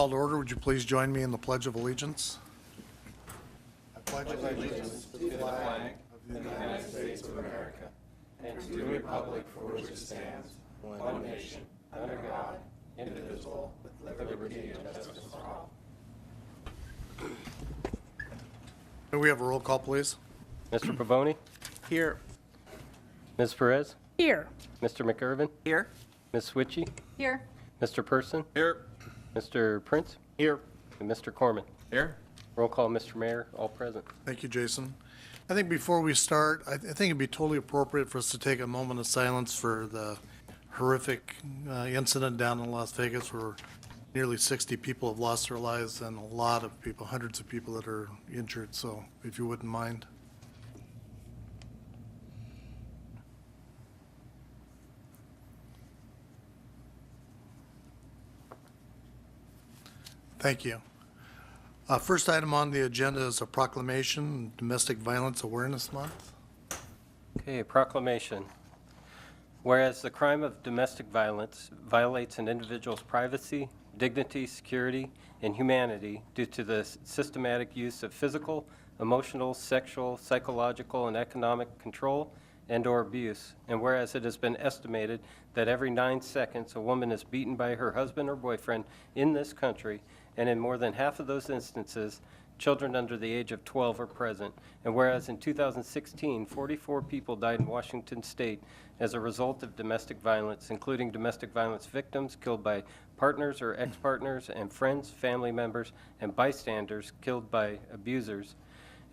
call to order. Would you please join me in the Pledge of Allegiance? May we have a roll call, please? Mr. Pavoni? Here. Ms. Perez? Here. Mr. McIrvin? Here. Ms. Switchy? Here. Mr. Person? Here. Mr. Prince? Here. And Mr. Corman? Here. Roll call, Mr. Mayor, all present. Thank you, Jason. I think before we start, I think it'd be totally appropriate for us to take a moment of silence for the horrific incident down in Las Vegas where nearly 60 people have lost their lives and a lot of people, hundreds of people that are injured. So if you wouldn't mind. Thank you. First item on the agenda is a proclamation, Domestic Violence Awareness Month. Okay, proclamation. Whereas the crime of domestic violence violates an individual's privacy, dignity, security, and humanity due to the systematic use of physical, emotional, sexual, psychological, and economic control and/or abuse, and whereas it has been estimated that every 9 seconds a woman is beaten by her husband or boyfriend in this country, and in more than half of those instances, children under the age of 12 are present. And whereas in 2016, 44 people died in Washington state as a result of domestic violence, including domestic violence victims killed by partners or ex-partners and friends, family members, and bystanders killed by abusers.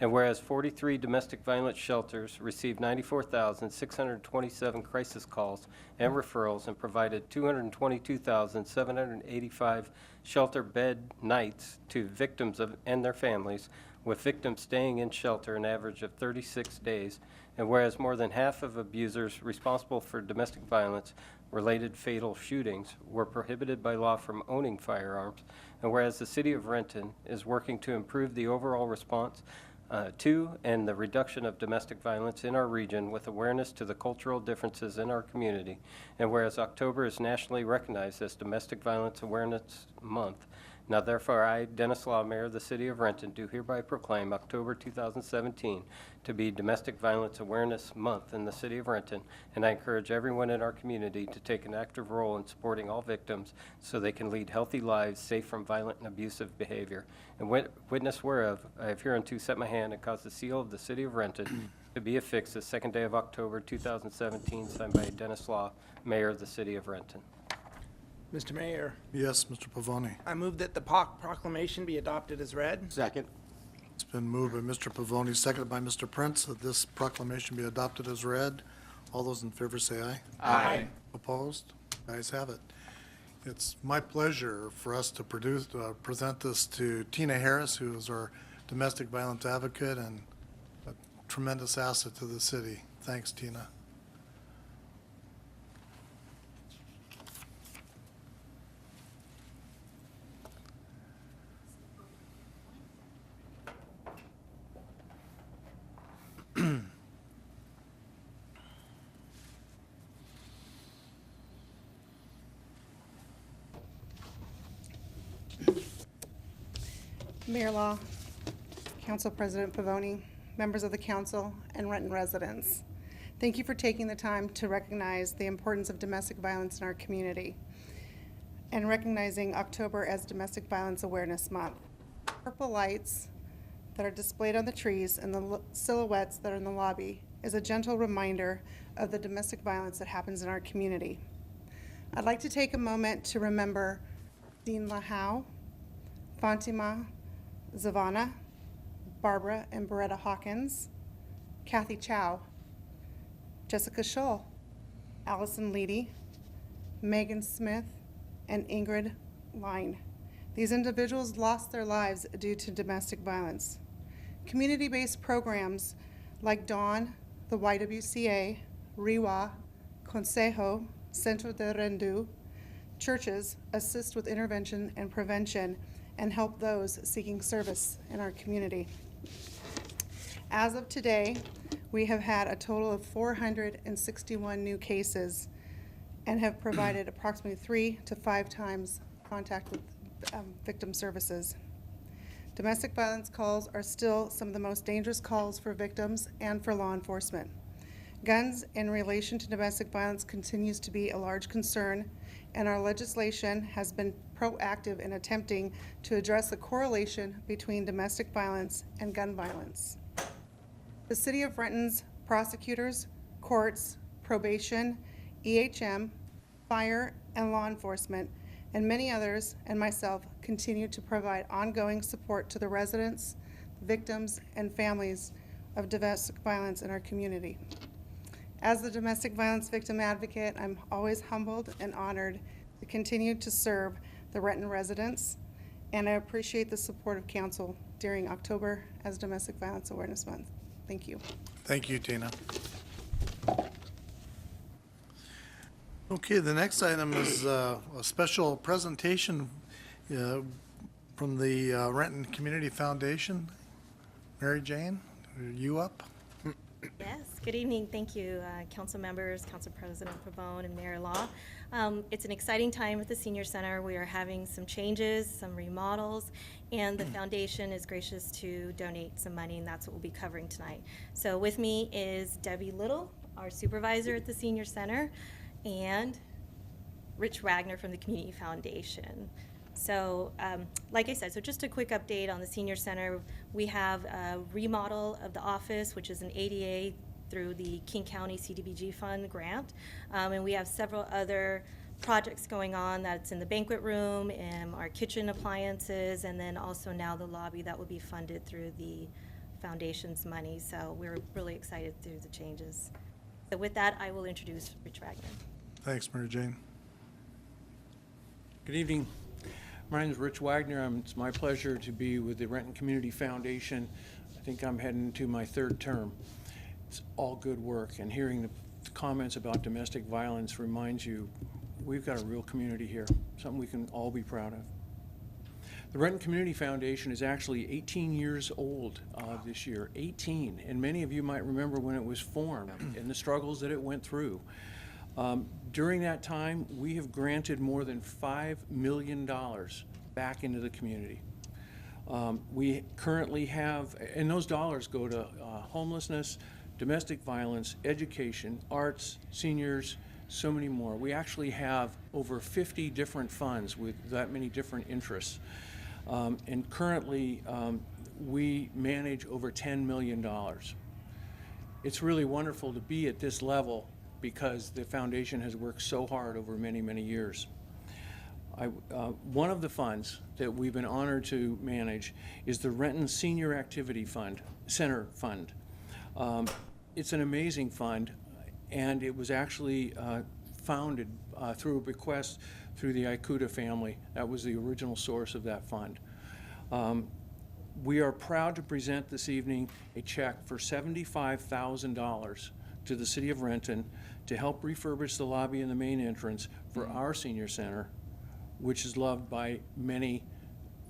And whereas 43 domestic violence shelters received 94,627 crisis calls and referrals and provided 222,785 shelter bed nights to victims and their families, with victims staying in shelter an average of 36 days. And whereas more than half of abusers responsible for domestic violence related fatal shootings were prohibited by law from owning firearms. And whereas the City of Renton is working to improve the overall response to and the reduction of domestic violence in our region with awareness to the cultural differences in our community. And whereas October is nationally recognized as Domestic Violence Awareness Month, now therefore I, Dennis Law, Mayor of the City of Renton, do hereby proclaim October 2017 to be Domestic Violence Awareness Month in the City of Renton, and I encourage everyone in our community to take an active role in supporting all victims so they can lead healthy lives safe from violent and abusive behavior. And witness whereof, I have hereunto set my hand and caused the seal of the City of Renton to be affixed the second day of October 2017, signed by Dennis Law, Mayor of the City of Renton. Mr. Mayor, Yes, Mr. Pavoni. I move that the proclamation be adopted as read. Second. It's been moved by Mr. Pavoni, seconded by Mr. Prince, that this proclamation be adopted as read. All those in favor say aye. Aye. Opposed? Ayes have it. It's my pleasure for us to present this to Tina Harris, who is our domestic violence advocate and a tremendous asset to the city. Thanks, Tina. Mayor Law, Council President Pavoni, members of the council, and Renton residents. Thank you for taking the time to recognize the importance of domestic violence in our community and recognizing October as Domestic Violence Awareness Month. Purple lights that are displayed on the trees and the silhouettes that are in the lobby is a gentle reminder of the domestic violence that happens in our community. I'd like to take a moment to remember Dean LaHowe, Fatima Zavana, Barbara and Beretta Hawkins, Kathy Chow, Jessica Scholl, Allison Leedy, Megan Smith, and Ingrid Line. These individuals lost their lives due to domestic violence. Community-based programs like DAWN, the YWCA, RIWA, Consejo, Centro de Rendu, churches assist with intervention and prevention and help those seeking service in our community. As of today, we have had a total of 461 new cases and have provided approximately 3 to 5 times contact with victim services. Domestic violence calls are still some of the most dangerous calls for victims and for law enforcement. Guns in relation to domestic violence continues to be a large concern, and our legislation has been proactive in attempting to address the correlation between domestic violence and gun violence. The City of Renton's prosecutors, courts, probation, EHM, fire, and law enforcement, and many others, and myself, continue to provide ongoing support to the residents, victims, and families of domestic violence in our community. As the domestic violence victim advocate, I'm always humbled and honored to continue to serve the Renton residents, and I appreciate the support of council during October as Domestic Violence Awareness Month. Thank you. Thank you, Tina. Okay, the next item is a special presentation from the Renton Community Foundation. Mary Jane, are you up? Yes, good evening. Thank you, council members, Council President Pavone, and Mayor Law. It's an exciting time at the Senior Center. We are having some changes, some remodels, and the foundation is gracious to donate some money, and that's what we'll be covering tonight. So with me is Debbie Little, our supervisor at the Senior Center, and Rich Wagner from the Community Foundation. So, like I said, so just a quick update on the Senior Center. We have a remodel of the office, which is an ADA through the King County CDBG Fund grant. And we have several other projects going on. That's in the banquet room, and our kitchen appliances, and then also now the lobby that will be funded through the foundation's money. So we're really excited through the changes. So with that, I will introduce Rich Wagner. Thanks, Mary Jane. Good evening. My name is Rich Wagner. It's my pleasure to be with the Renton Community Foundation. I think I'm heading to my third term. It's all good work, and hearing the comments about domestic violence reminds you we've got a real community here, something we can all be proud of. The Renton Community Foundation is actually 18 years old this year, 18, and many of you might remember when it was formed and the struggles that it went through. During that time, we have granted more than $5 million back into the community. We currently have, and those dollars go to homelessness, domestic violence, education, arts, seniors, so many more. We actually have over 50 different funds with that many different interests. And currently, we manage over $10 million. It's really wonderful to be at this level because the foundation has worked so hard over many, many years. One of the funds that we've been honored to manage is the Renton Senior Activity Center Fund. It's an amazing fund, and it was actually founded through a bequest through the Ikuda family. That was the original source of that fund. We are proud to present this evening a check for $75,000 to the City of Renton to help refurbish the lobby and the main entrance for our senior center, which is loved by many,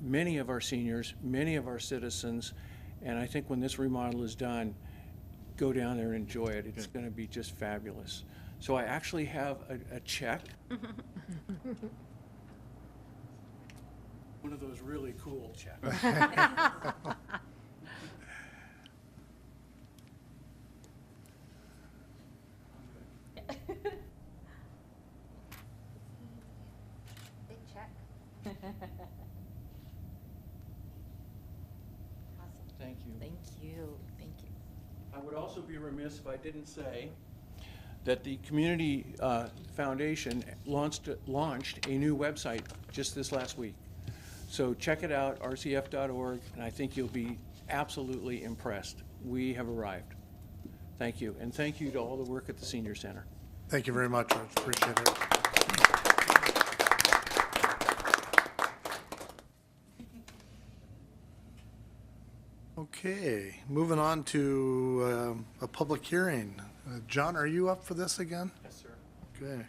many of our seniors, many of our citizens, and I think when this remodel is done, go down there and enjoy it. It's going to be just fabulous. So I actually have a check. One of those really cool checks. Big check. Awesome. Thank you. Thank you. Thank you. I would also be remiss if I didn't say that the Community Foundation launched a new website just this last week. So check it out, rcf.org, and I think you'll be absolutely impressed. We have arrived. Thank you, and thank you to all the work at the Senior Center. Thank you very much, Rich. Appreciate it. Okay, moving on to a public hearing. John, are you up for this again? Yes, sir. Okay.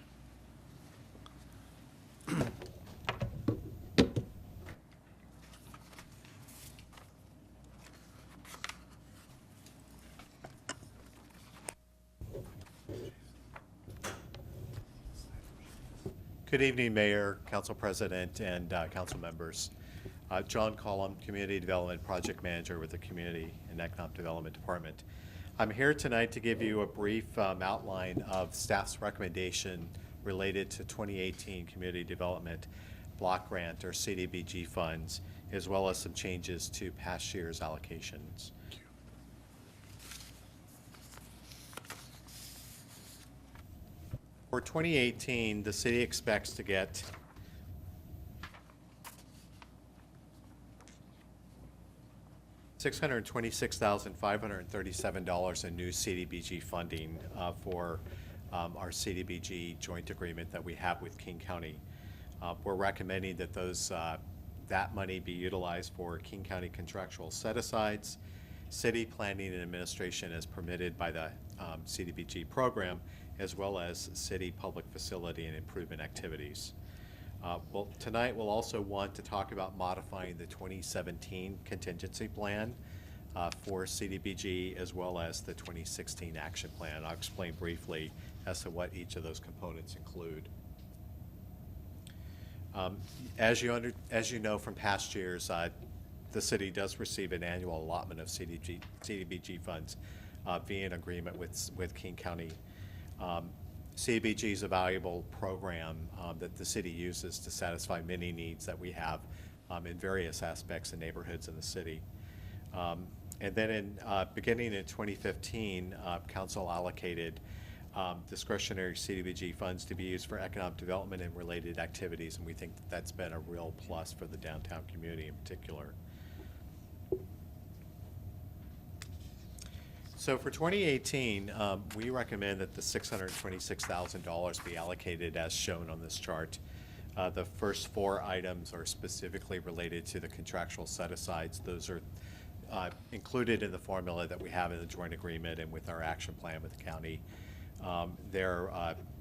Good evening, Mayor, Council President, and council members. John Collum, Community Development Project Manager with the Community and Economic Development Department. I'm here tonight to give you a brief outline of staff's recommendation related to 2018 Community Development Block Grant or CDBG funds, as well as some changes to past year's allocations. For 2018, the city expects to get $626,537 in new CDBG funding for our CDBG joint agreement that we have with King County. We're recommending that that money be utilized for King County contractual set-asides, city planning and administration as permitted by the CDBG program, as well as city public facility and improvement activities. Tonight we'll also want to talk about modifying the 2017 contingency plan for CDBG, as well as the 2016 action plan. I'll explain briefly as to what each of those components include. As you know from past years, the city does receive an annual allotment of CDBG funds via an agreement with King County. CDBG is a valuable program that the city uses to satisfy many needs that we have in various aspects and neighborhoods in the city. And then beginning in 2015, council allocated discretionary CDBG funds to be used for economic development and related activities, and we think that that's been a real plus for the downtown community in particular. So for 2018, we recommend that the $626,000 be allocated as shown on this chart. The first four items are specifically related to the contractual set-asides. Those are included in the formula that we have in the joint agreement and with our action plan with the county.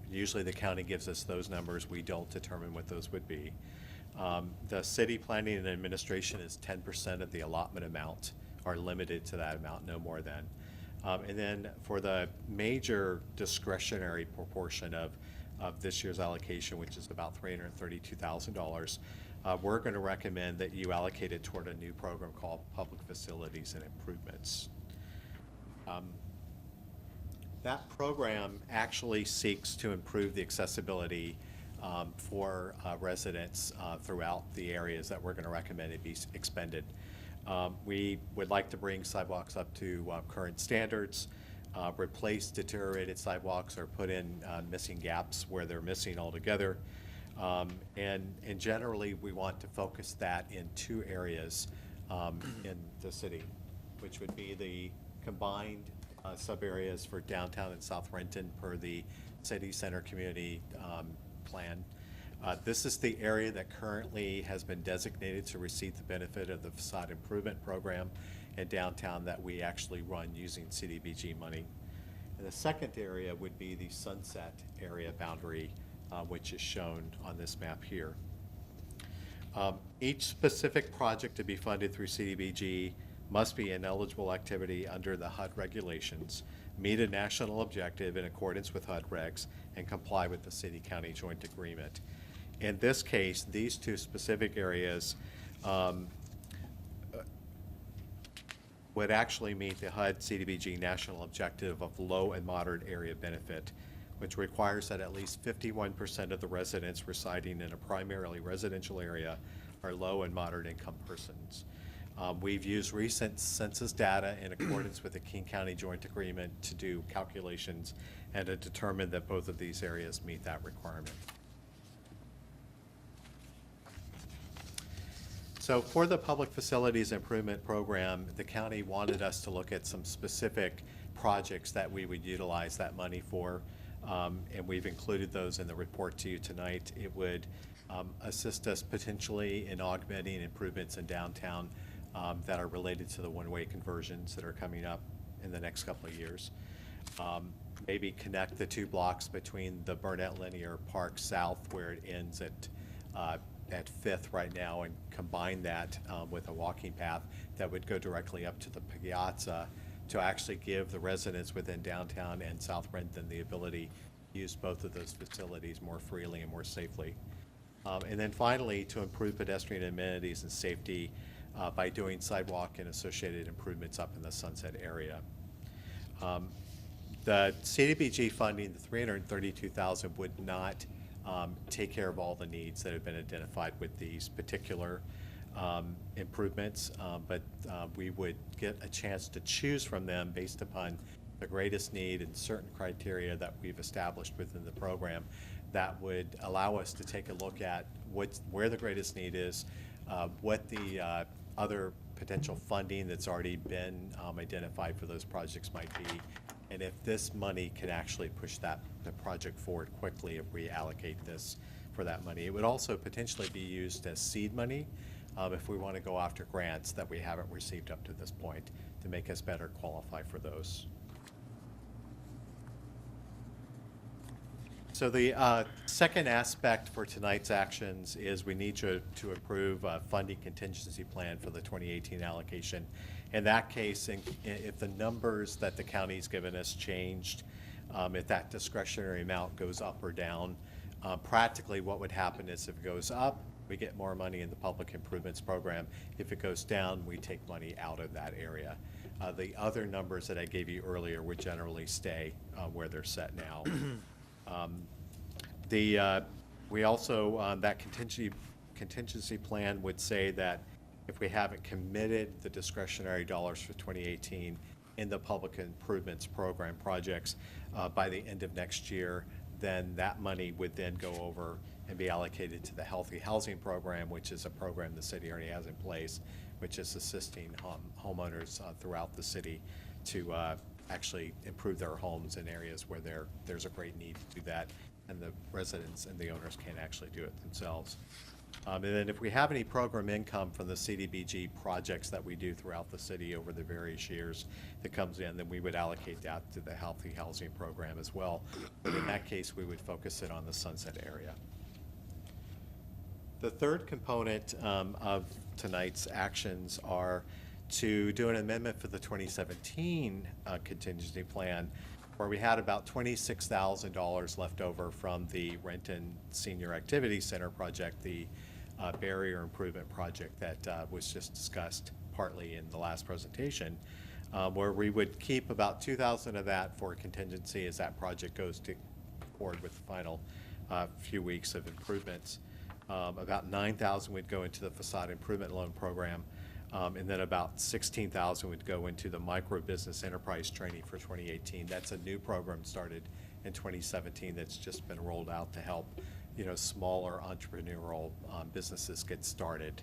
Usually the county gives us those numbers. We don't determine what those would be. The city planning and administration is 10% of the allotment amount, or limited to that amount, no more than. And then for the major discretionary proportion of this year's allocation, which is about $332,000, we're going to recommend that you allocate it toward a new program called Public Facilities and Improvements. That program actually seeks to improve the accessibility for residents throughout the areas that we're going to recommend it be expended. We would like to bring sidewalks up to current standards, replace deteriorated sidewalks, or put in missing gaps where they're missing altogether. And generally, we want to focus that in two areas in the city, which would be the combined sub-areas for downtown and South Renton per the city center community plan. This is the area that currently has been designated to receive the benefit of the facade improvement program in downtown that we actually run using CDBG money. And the second area would be the Sunset area boundary, which is shown on this map here. Each specific project to be funded through CDBG must be an eligible activity under the HUD regulations, meet a national objective in accordance with HUD regs, and comply with the city-county joint agreement. In this case, these two specific areas would actually meet the HUD CDBG national objective of low and moderate area benefit, which requires that at least 51% of the residents residing in a primarily residential area are low and moderate income persons. We've used recent census data in accordance with the King County joint agreement to do calculations and to determine that both of these areas meet that requirement. So for the Public Facilities Improvement Program, the county wanted us to look at some specific projects that we would utilize that money for, and we've included those in the report to you tonight. It would assist us potentially in augmenting improvements in downtown that are related to the one-way conversions that are coming up in the next couple of years. Maybe connect the two blocks between the Burnett Linear Park South, where it ends at 5th right now, and combine that with a walking path that would go directly up to the piazza to actually give the residents within downtown and South Renton the ability use both of those facilities more freely and more safely. And then finally, to improve pedestrian amenities and safety by doing sidewalk and associated improvements up in the Sunset area. The CDBG funding, the $332,000, would not take care of all the needs that have been identified with these particular improvements, but we would get a chance to choose from them based upon the greatest need and certain criteria that we've established within the program that would allow us to take a look at where the greatest need is, what the other potential funding that's already been identified for those projects might be, and if this money can actually push the project forward quickly if we allocate this for that money. It would also potentially be used as seed money if we want to go after grants that we haven't received up to this point to make us better qualify for those. So the second aspect for tonight's actions is we need to approve a funding contingency plan for the 2018 allocation. In that case, if the numbers that the county's given us changed, if that discretionary amount goes up or down, practically what would happen is if it goes up, we get more money in the public improvements program. If it goes down, we take money out of that area. The other numbers that I gave you earlier would generally stay where they're set now. We also, that contingency plan would say that if we haven't committed the discretionary dollars for 2018 in the public improvements program projects by the end of next year, then that money would then go over and be allocated to the Healthy Housing Program, which is a program the city already has in place, which is assisting homeowners throughout the city to actually improve their homes in areas where there's a great need to do that, and the residents and the owners can't actually do it themselves. And then if we have any program income from the CDBG projects that we do throughout the city over the various years that comes in, then we would allocate that to the Healthy Housing Program as well. But in that case, we would focus it on the Sunset area. The third component of tonight's actions are to do an amendment for the 2017 contingency plan, where we had about $26,000 left over from the Renton Senior Activity Center project, the barrier improvement project that was just discussed partly in the last presentation, where we would keep about $2,000 of that for contingency as that project goes forward with the final few weeks of improvements. About $9,000 would go into the facade improvement loan program, and then about $16,000 would go into the micro business enterprise training for 2018. That's a new program started in 2017 that's just been rolled out to help, smaller entrepreneurial businesses get started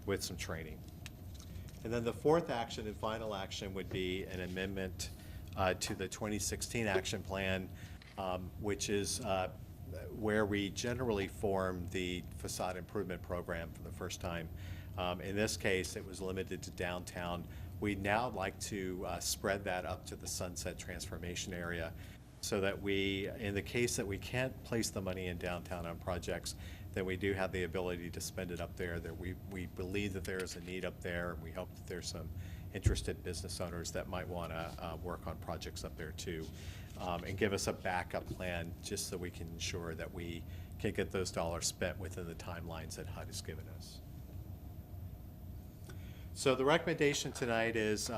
with some training. And then the fourth action and final action would be an amendment to the 2016 action plan, which is where we generally form the facade improvement program for the first time. In this case, it was limited to downtown. We'd now like to spread that up to the Sunset Transformation area so that we, in the case that we can't place the money in downtown on projects, then we do have the ability to spend it up there. That we believe that there is a need up there, and we hope that there's some interested business owners that might want to work on projects up there too, and give us a backup plan just so we can ensure that we can get those dollars spent within the timelines that HUD has given us. So the recommendation tonight is,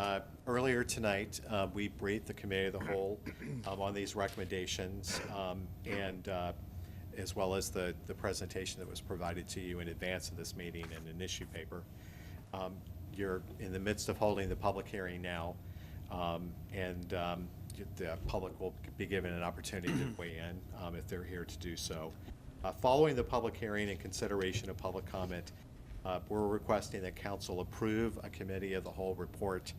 earlier tonight, we briefed the committee of the whole on these recommendations, and as well as the presentation that was provided to you in advance of this meeting and an issue paper. You're in the midst of holding the public hearing now, and the public will be given an opportunity to weigh in if they're here to do so. Following the public hearing and consideration of public comment, we're requesting that council approve a committee of the whole report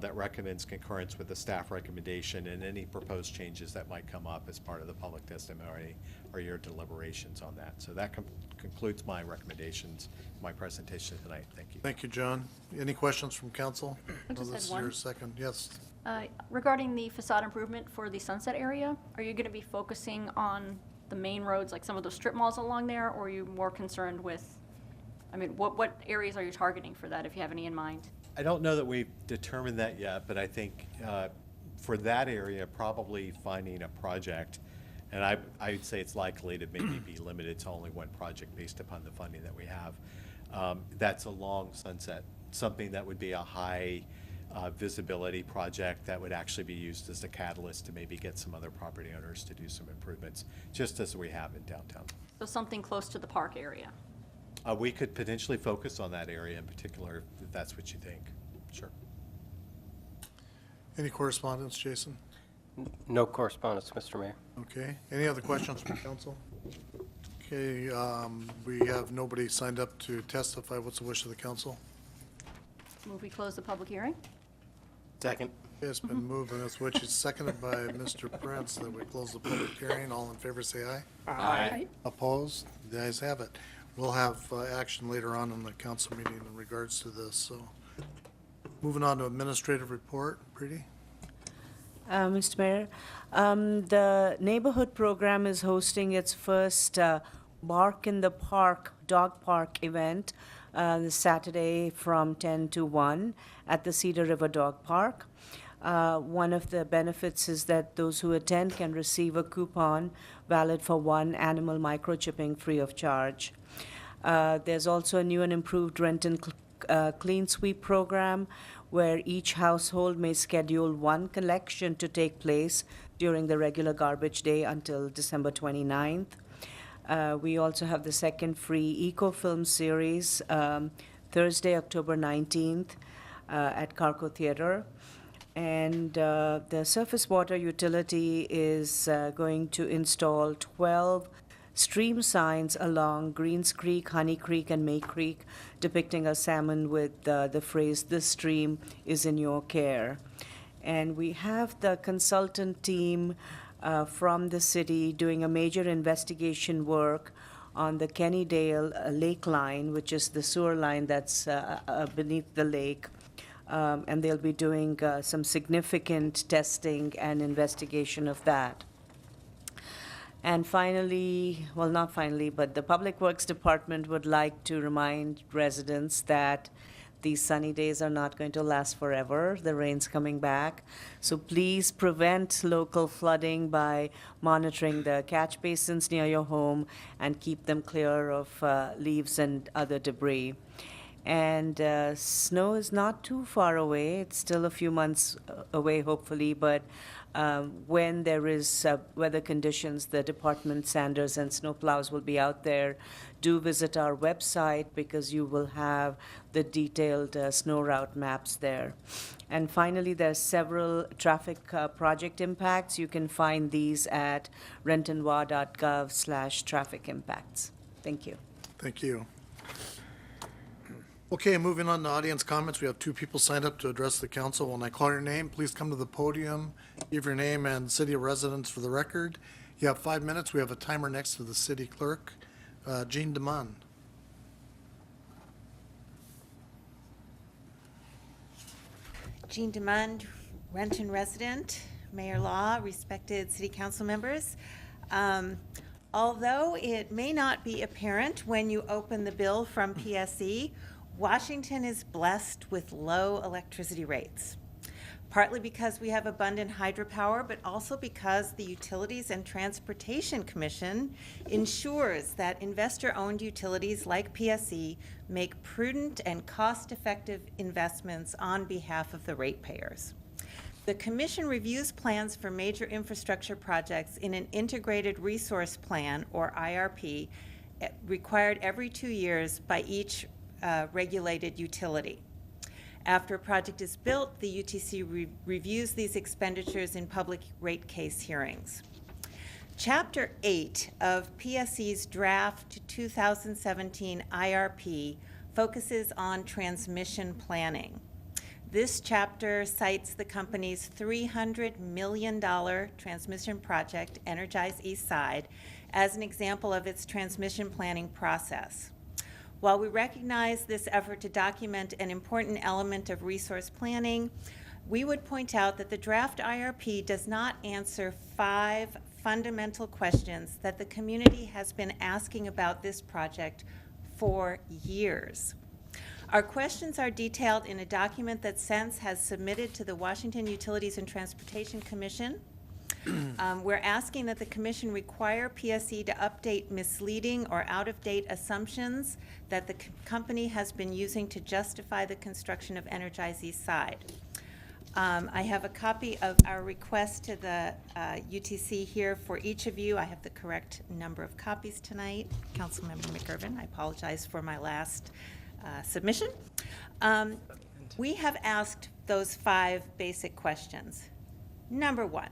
that recommends concurrence with the staff recommendation and any proposed changes that might come up as part of the public testimony or your deliberations on that. So that concludes my recommendations, my presentation tonight. Thank you. Thank you, John. Any questions from council? I just This had is your one. second. Yes. Regarding the facade improvement for the Sunset area, are you going to be focusing on the main roads, like some of those strip malls along there, or are you more concerned with, what areas are you targeting for that, if you have any in mind? I don't know that we've determined that yet, but I think for that area, probably finding a project And I'd say it's likely to maybe be limited to only one project based upon the funding that we have. That's a long sunset, something that would be a high visibility project that would actually be used as a catalyst to maybe get some other property owners to do some improvements, just as we have in downtown. So something close to the park area. We could potentially focus on that area in particular, if that's what you think. Sure. Any correspondence, Jason? No correspondence, Mr. Mayor. Okay. Any other questions from council? Okay, we have nobody signed up to testify. What's the wish of the council? Move we close the public hearing? Second. It's been moved and it's which is seconded by Mr. Prince that we close the public hearing. All in favor, say aye. Aye. Opposed? The ayes have it. We'll have action later on in the council meeting in regards to this, so. Moving on to administrative report, Preeti? Mr. Mayor, the neighborhood program is hosting its first Bark in the Park dog park event this Saturday from 10 to 1 at the Cedar River Dog Park. One of the benefits is that those who attend can receive a coupon valid for one animal microchipping free of charge. There's also a new and improved Renton Clean Sweep program where each household may schedule one collection to take place during the regular garbage day until December 29th. We also have the second free Ecofilm series Thursday, October 19th at Carco Theater. And the surface water utility is going to install 12 stream signs along Greens Creek, Honey Creek, and May Creek, depicting a salmon with the phrase, "This stream is in your care." And we have the consultant team from the city doing a major investigation work on the Kennydale Lake line, which is the sewer line that's beneath the lake. And they'll be doing some significant testing and investigation of that. And finally, well, not finally, but the Public Works Department would like to remind residents that these sunny days are not going to last forever. The rain's coming back. So please prevent local flooding by monitoring the catch basins near your home and keep them clear of leaves and other debris. And snow is not too far away. It's still a few months away, hopefully, but when there is weather conditions, the department sanders and snowplows will be out there. Do visit our website because you will have the detailed snow route maps there. And finally, there's several traffic project impacts. You can find these at rentonwa.gov/traffic impacts. Thank you. Thank you. Okay, moving on to audience comments. We have two people signed up to address the council. When I call your name, please come to the podium, give your name and city of residence for the record. You have 5 minutes. We have a timer next to the city clerk. Jean Demond. Jean Demond, Renton resident, Mayor Law, respected city council members. Although it may not be apparent when you open the bill from PSE, Washington is blessed with low electricity rates, partly because we have abundant hydropower, but also because the Utilities and Transportation Commission ensures that investor-owned utilities like PSE make prudent and cost-effective investments on behalf of the ratepayers. The Commission reviews plans for major infrastructure projects in an Integrated Resource Plan, or IRP, required every 2 years by each regulated utility. After a project is built, the UTC reviews these expenditures in public rate case hearings. Chapter 8 of PSE's draft 2017 IRP focuses on transmission planning. This chapter cites the company's $300 million transmission project, Energize East Side, as an example of its transmission planning process. While we recognize this effort to document an important element of resource planning, we would point out that the draft IRP does not answer 5 fundamental questions that the community has been asking about this project for years. Our questions are detailed in a document that Sense has submitted to the Washington Utilities and Transportation Commission. We're asking that the commission require PSE to update misleading or out-of-date assumptions that the company has been using to justify the construction of Energize East Side. I have a copy of our request to the UTC here for each of you. I have the correct number of copies tonight. Councilmember McIrvin, I apologize for my last submission. We have asked those 5 basic questions. Number 1,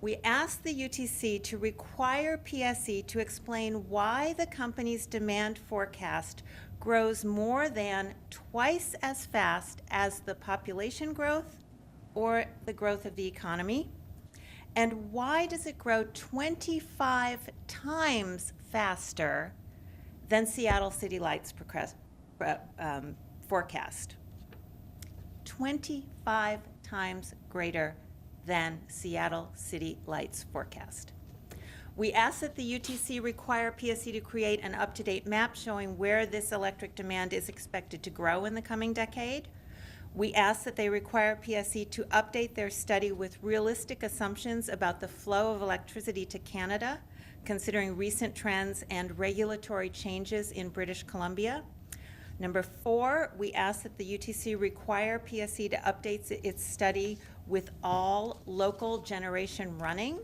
we asked the UTC to require PSE to explain why the company's demand forecast grows more than twice as fast as the population growth or the growth of the economy, and why does it grow 25 times faster than Seattle City Lights forecast. 25 times greater than Seattle City Lights forecast. We ask that the UTC require PSE to create an up-to-date map showing where this electric demand is expected to grow in the coming decade. We ask that they require PSE to update their study with realistic assumptions about the flow of electricity to Canada, considering recent trends and regulatory changes in British Columbia. Number 4, we ask that the UTC require PSE to update its study with all local generation running.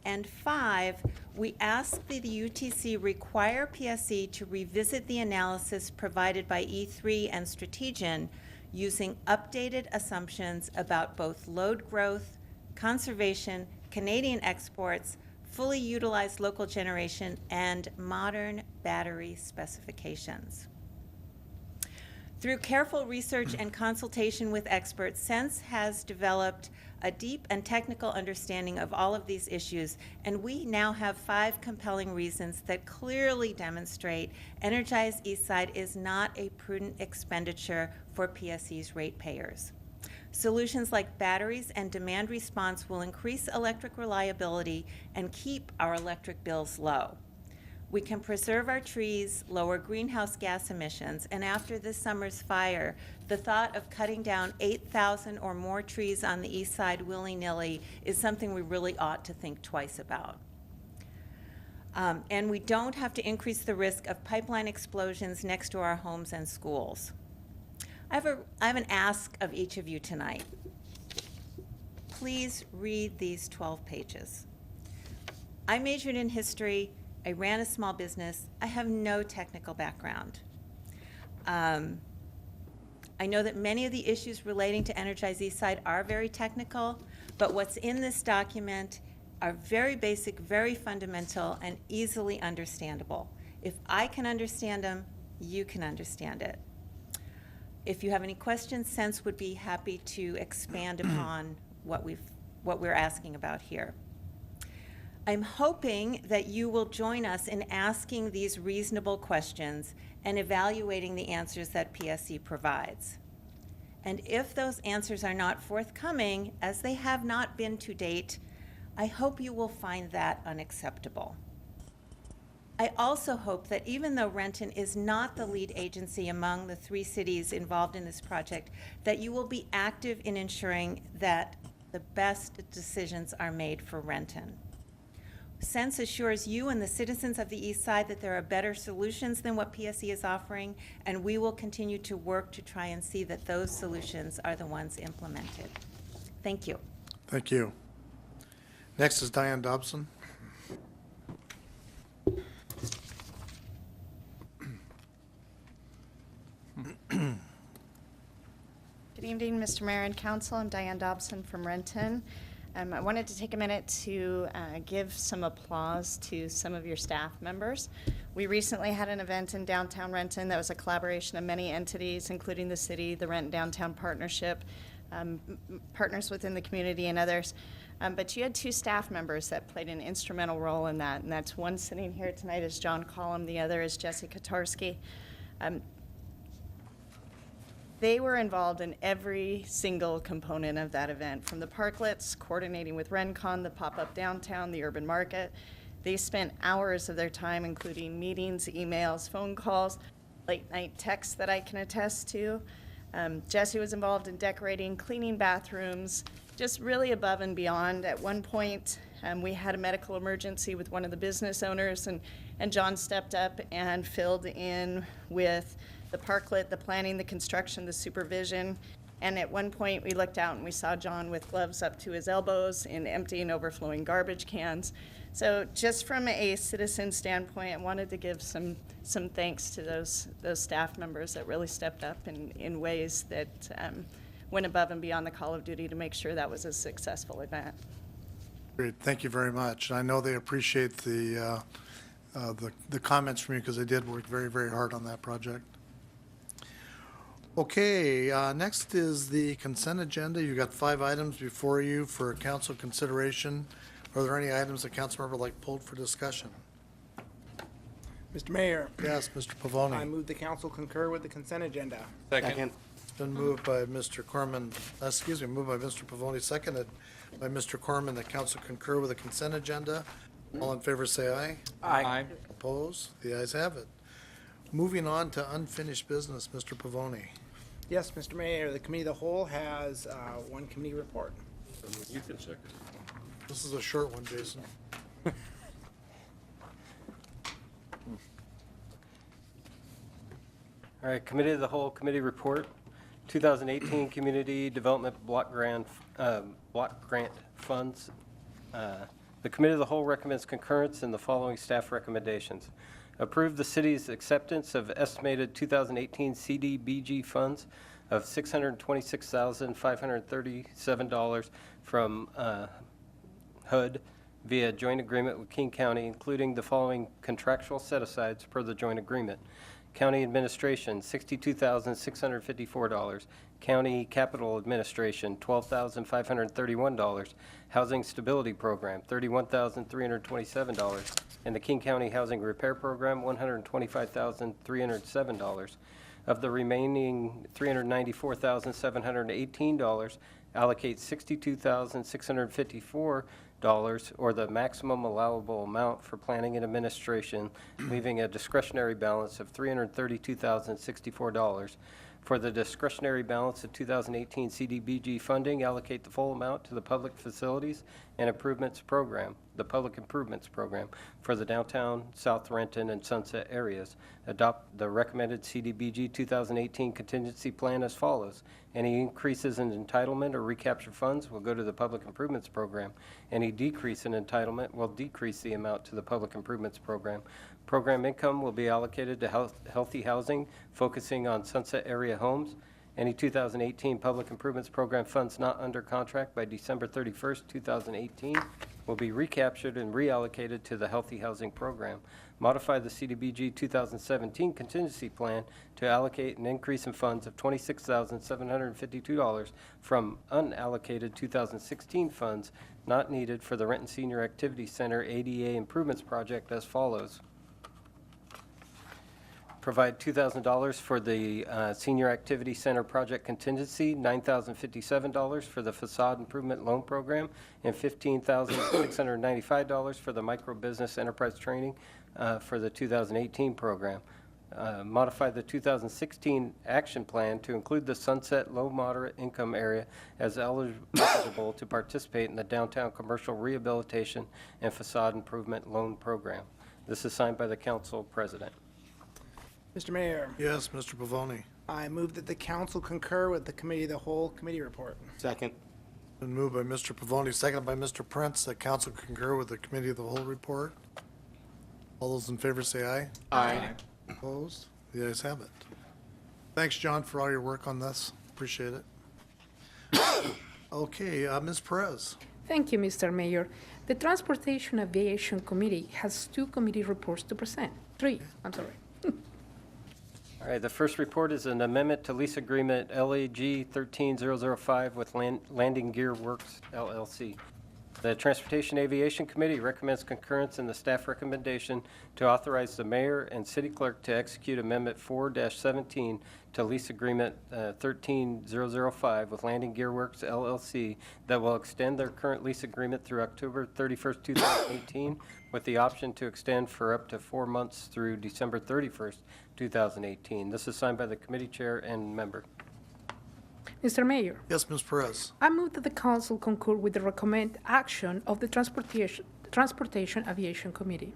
And 5, we ask that the UTC require PSE to revisit the analysis provided by E3 and Strategian using updated assumptions about both load growth, conservation, Canadian exports, fully utilized local generation, and modern battery specifications. Through careful research and consultation with experts, Sense has developed a deep and technical understanding of all of these issues, and we now have 5 compelling reasons that clearly demonstrate Energize Eastside is not a prudent expenditure for PSE's ratepayers. Solutions like batteries and demand response will increase electric reliability and keep our electric bills low. We can preserve our trees, lower greenhouse gas emissions, and after this summer's fire, the thought of cutting down 8,000 or more trees on the east side willy-nilly is something we really ought to think twice about. And we don't have to increase the risk of pipeline explosions next to our homes and schools. I have an ask of each of you tonight. Please read these 12 pages. I majored in history. I ran a small business. I have no technical background. I know that many of the issues relating to Energize Eastside are very technical, but what's in this document are very basic, very fundamental, and easily understandable. If I can understand them, you can understand it. If you have any questions, Sense would be happy to expand upon what we're asking about here. I'm hoping that you will join us in asking these reasonable questions and evaluating the answers that PSE provides. And if those answers are not forthcoming, as they have not been to date, I hope you will find that unacceptable. I also hope that even though Renton is not the lead agency among the 3 cities involved in this project, that you will be active in ensuring that the best decisions are made for Renton. Sense assures you and the citizens of the East Side that there are better solutions than what PSE is offering, and we will continue to work to try and see that those solutions are the ones implemented. Thank you. Thank you. Next is Diane Dobson. Good evening, Mr. Mayor and Council. I'm Diane Dobson from Renton. I wanted to take a minute to give some applause to some of your staff members. We recently had an event in downtown Renton that was a collaboration of many entities, including the city, the Renton Downtown Partnership, partners within the community, and others. But you had 2 staff members that played an instrumental role in that, and that's one sitting here tonight is John Collum, the other is Jesse Kotarski. They were involved in every single component of that event, from the parklets, coordinating with RenCon, the pop-up downtown, the urban market. They spent hours of their time, including meetings, emails, phone calls, late-night texts that I can attest to. Jesse was involved in decorating, cleaning bathrooms, just really above and beyond. At one point, we had a medical emergency with one of the business owners, and John stepped up and filled in with the parklet, the planning, the construction, the supervision. And at one point, we looked out and we saw John with gloves up to his elbows in empty and overflowing garbage cans. So just from a citizen standpoint, I wanted to give some thanks to those staff members that really stepped up in ways that went above and beyond the call of duty to make sure that was a successful event. Great, thank you very much. I know they appreciate the comments from you because they did work very, very hard on that project. Okay, next is the consent agenda. You've got 5 items before you for council consideration. Are there any items that council member like pulled for discussion? Mr. Mayor, Yes, Mr. I Pavoni. move the council concur with the consent agenda. Second. It's been moved by Mr. Corman, moved by Mr. Pavoni, seconded by Mr. Corman, that council concur with the consent agenda. All in favor, say aye. Aye. Opposed? The ayes have it. Moving on to unfinished business, Mr. Pavoni. Yes, Mr. Mayor, the committee of the whole has one committee report. You can second. This is a short one, Jason. All right, Committee of the Whole Committee Report, 2018 Community Development Block Grant Funds. The Committee of the Whole recommends concurrence in the following staff recommendations. Approve the city's acceptance of estimated 2018 CDBG funds of $626,537 from HUD via joint agreement with King County, including the following contractual set-asides per the joint agreement. County Administration, $62,654. County Capital Administration, $12,531. Housing Stability Program, $31,327. And the King County Housing Repair Program, $125,307. Of the remaining $394,718, allocate $62,654 or the maximum allowable amount for planning and administration, leaving a discretionary balance of $332,064. For the discretionary balance of 2018 CDBG funding, allocate the full amount to the Public Facilities and Improvements Program, the Public Improvements Program for the downtown, South Renton, and Sunset areas. Adopt the recommended CDBG 2018 contingency plan as follows. Any increases in entitlement or recapture funds will go to the Public Improvements Program. Any decrease in entitlement will decrease the amount to the Public Improvements Program. Program income will be allocated to healthy housing, focusing on Sunset area homes. Any 2018 Public Improvements Program funds not under contract by December 31st, 2018 will be recaptured and reallocated to the Healthy Housing Program. Modify the CDBG 2017 contingency plan to allocate an increase in funds of $26,752 from unallocated 2016 funds not needed for the Renton Senior Activity Center ADA Improvements Project as follows. Provide $2,000 for the Senior Activity Center project contingency, $9,057 for the facade improvement loan program, and $15,695 for the micro business enterprise training for the 2018 program. Modify the 2016 action plan to include the Sunset low moderate income area as eligible to participate in the downtown commercial rehabilitation and facade improvement loan program. This is signed by the council president. Mr. Mayor, Yes, Mr. Pavoni. I move that the council concur with the committee of the whole committee report. Second. Been moved by Mr. Pavoni, seconded by Mr. Prince, that council concur with the committee of the whole report. All those in favor say aye. Aye. Opposed? The ayes have it. Thanks, John, for all your work on this. Appreciate it. Okay, Ms. Perez. Thank you, Mr. Mayor. The Transportation Aviation Committee has 2 committee reports to present. 3, I'm sorry. All right, the first report is an amendment to lease agreement LAG 13005 with Landing Gear Works LLC. The Transportation Aviation Committee recommends concurrence in the staff recommendation to authorize the mayor and city clerk to execute Amendment 4-17 to lease agreement 13005 with Landing Gear Works LLC that will extend their current lease agreement through October 31st, 2018, with the option to extend for up to 4 months through December 31st, 2018. This is signed by the committee chair and member. Mr. Mayor, Yes, Ms. Perez. I move that the council concur with the recommend action of the Transportation Aviation Committee.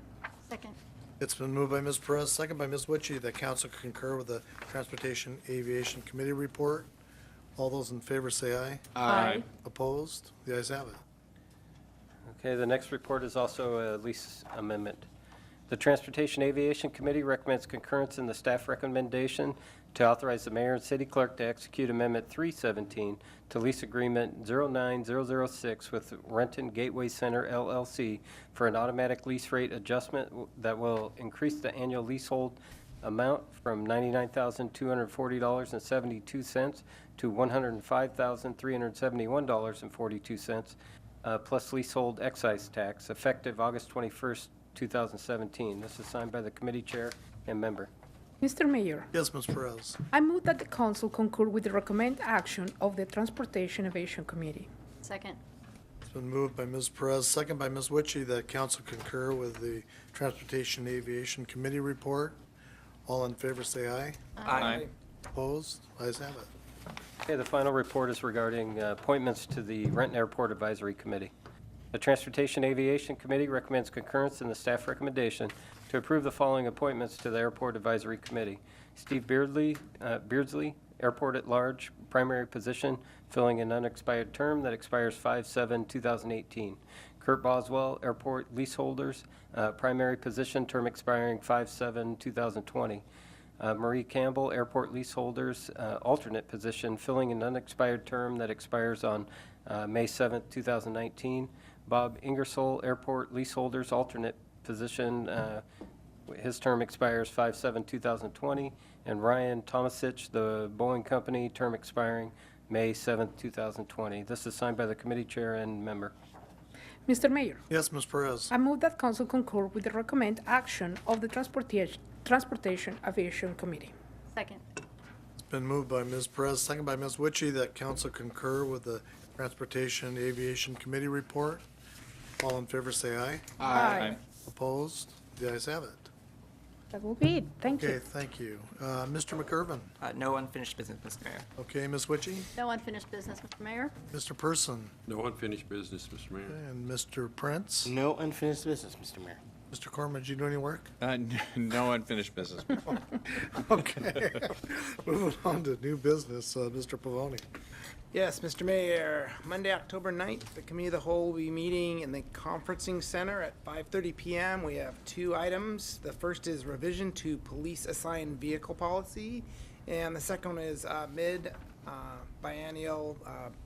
Second. It's been moved by Ms. Perez, second by Ms. Witchy, that council concur with the Transportation Aviation Committee report. All those in favor say aye. Aye. Opposed? The ayes have it. Okay, the next report is also a lease amendment. The Transportation Aviation Committee recommends concurrence in the staff recommendation to authorize the mayor and city clerk to execute Amendment 317 to lease agreement 09006 with Renton Gateway Center LLC for an automatic lease rate adjustment that will increase the annual leasehold amount from $99,240.72 to $105,371.42, plus leasehold excise tax, effective August 21st, 2017. This is signed by the committee chair and member. Mr. Mayor, Yes, Ms. Perez. I move that the council concur with the recommend action of the Transportation Aviation Committee. Second. It's been moved by Ms. Perez, second by Ms. Witchy, that council concur with the Transportation Aviation Committee report. All in favor say aye. Aye. Opposed? Ayes have it. Okay, the final report is regarding appointments to the Renton Airport Advisory Committee. The Transportation Aviation Committee recommends concurrence in the staff recommendation to approve the following appointments to the Airport Advisory Committee. Steve Beardsley, Airport at Large, primary position, filling an unexpired term that expires 5/7/2018. Kurt Boswell, Airport Leaseholders, primary position, term expiring 5/7/2020. Marie Campbell, Airport Leaseholders, alternate position, filling an unexpired term that expires on May 7th, 2019. Bob Ingersoll, Airport Leaseholders, alternate position, his term expires 5/7/2020. And Ryan Tomasich, the Boeing Company, term expiring May 7th, 2020. This is signed by the committee chair and member. Mr. Mayor, Yes, Ms. Perez. I move that council concur with the recommend action of the Transportation Aviation Committee. Second. It's been moved by Ms. Perez, second by Ms. Witchy, that council concur with the Transportation Aviation Committee report. All in favor say aye. Aye. Opposed? The ayes have it. That will be it. Thank Okay, you. thank you. Mr. McIrvin. No unfinished business, Mr. Mayor. Okay, Ms. Witchy. No unfinished business, Mr. Mayor. Mr. Person. No unfinished business, Mr. Mayor. And Mr. Prince. No unfinished business, Mr. Mayor. Mr. Corman, did you do any work? No unfinished business. Okay. Moving on to new business, Mr. Pavoni. Yes, Mr. Mayor, Monday, October 9th, the Committee of the Whole will be meeting in the Conferencing Center at 5:30 PM. We have two items. The first is revision to police assigned vehicle policy, and the second one is biennial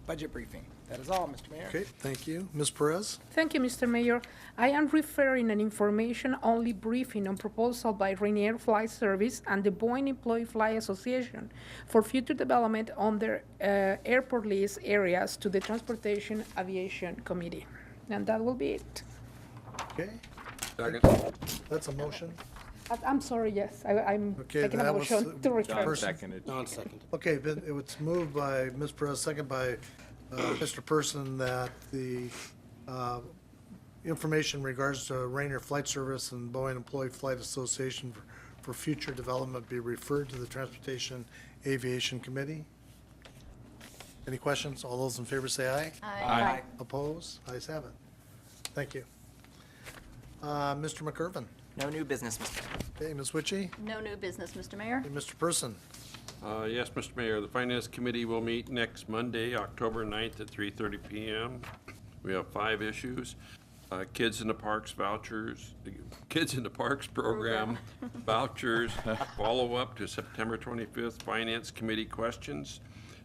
budget briefing. That is all, Mr. Mayor. Okay, thank you. Ms. Perez? Thank you, Mr. Mayor. I am referring an information-only briefing on proposal by Rainier Flight Service and the Boeing Employee Fly Association for future development on their airport lease areas to the Transportation Aviation Committee. And that will be it. Okay, Second. that's a motion. I'm sorry, yes, I'm Okay, taking a that was motion to return. Person. Seconded. Non-second. Okay, but it was moved by Ms. Perez, second by Mr. Person, that the information in regards to Rainier Flight Service and Boeing Employee Flight Association for future development be referred to the Transportation Aviation Committee. Any questions? All those in favor say aye. Aye. Opposed? Ayes have it. Thank you. Mr. McIrvin. No new business, Mr. Mayor. Okay, Ms. Witchy. No new business, Mr. Mayor. And Mr. Person. Yes, Mr. Mayor, the Finance Committee will meet next Monday, October 9th at 3:30 PM. We have 5 issues. Kids in the Parks vouchers, Kids in the Parks program vouchers, follow-up to September 25th Finance Committee questions,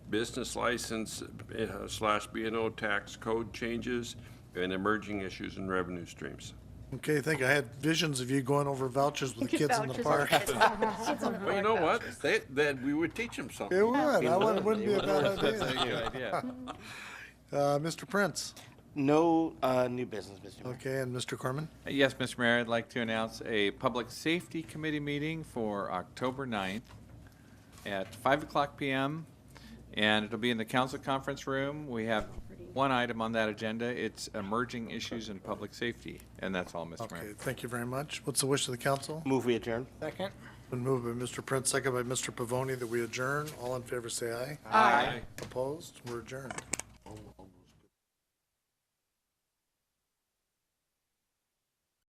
business license / B&O tax code changes, and emerging issues and revenue streams. Okay, I think I had visions of you going over vouchers with the kids in the park. Well, you know what? Then we would teach them something. It would. That wouldn't be a bad That's a idea. good idea. Mr. Prince. No new business, Mr. Mayor. Okay, and Mr. Corman. Yes, Mr. Mayor, I'd like to announce a Public Safety Committee meeting for October 9th at 5 o'clock PM, and it'll be in the council conference room. We have one item on that agenda. It's emerging issues in public safety, and that's all, Mr. Mayor. Okay, thank you very much. What's the wish of the council? Move we adjourn. Second. Been moved by Mr. Prince, second by Mr. Pavoni, that we adjourn. All in favor, say aye. Aye. Opposed? We're adjourned.